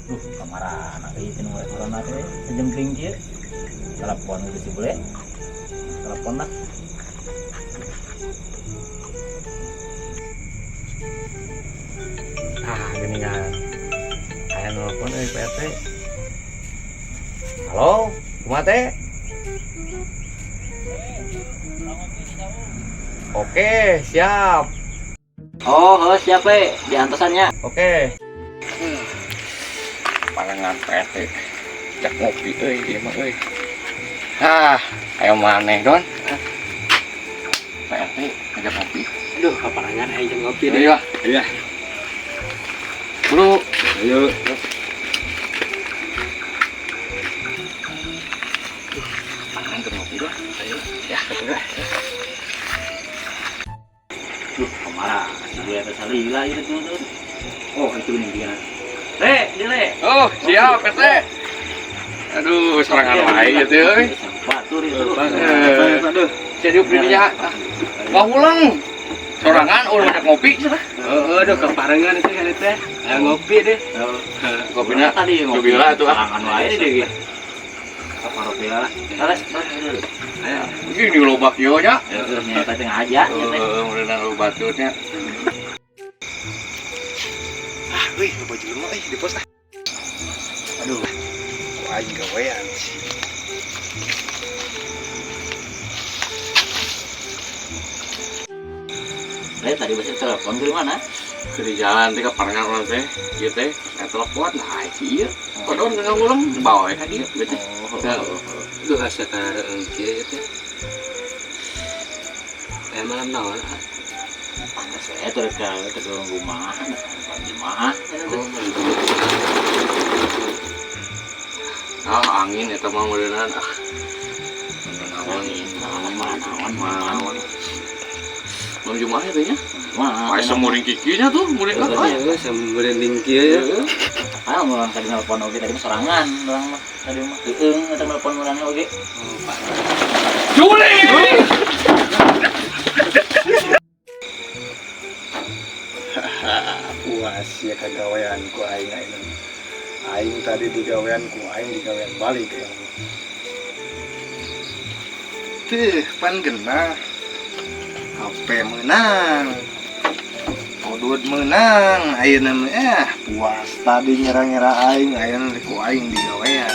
Duh, kamaran anak itu mulai corona teh sejengkring kieu. Telepon udah sih boleh. Telepon lah. Gini kan. Aya nelpon dari PT. Halo, kumaha teh? Oke, siap. Oh, siap di antasannya. Oke. Parangan PT. Cek ngopi euy ieu mah euy. Ayo maneh don. PT ngajak ngopi. Aduh, kaparangan aja ngopi deh. Iya. Iya. Bro, ayo. Parangan ke ngopi don. Ayo. Ya, betul ya. Duh, kamaran si gue teh salila itu tuh. Oh, itu nih dia. Le. Oh, siap PT. Aduh, serangan wae gitu euy. Batur itu. Aduh, jadi belinya mau pulang. Sorangan udah ngajak ngopi cenah. Aduh, kaparangan itu kan teh. Ayo ngopi deh. Kopinya tadi ngopi Jubila tuh ah. Tangan wae deh gitu. Kaparo pila lah. Tales, Ayo, ini lobak yo nya. nyata teh aja. Merenang lo baturnya. Wih, baju lu di pos ah. Aduh, Aing gawean sih. tadi bisa telepon dari mana? Ke jalan teh kaparangan orang teh, ieu teh telepon nah ieu. Padahal nggak ngulang bawa ka dieu bete. Duh, asa kareueung kieu teh. Malam naon? Panas saya tuh ke rumah, di mah. Angin eta mah meureunana naon. Mau jumaah teh nya. Pae samuring kikinya tuh, muring ka. Heeh, sameureun kieu ya. Orang tadi nelpon oge tadi mah sorangan orang mah. Tadi mah eueung eta nelpon urang oge. Juli. Puas ya kagawean ku aing aing. Aing tadi digawean ku aing digawean balik ya. Teh pan genah. HP menang. Odot menang, ayeuna mah puas tadi ngira-ngira aing ayeuna ku aing digawean.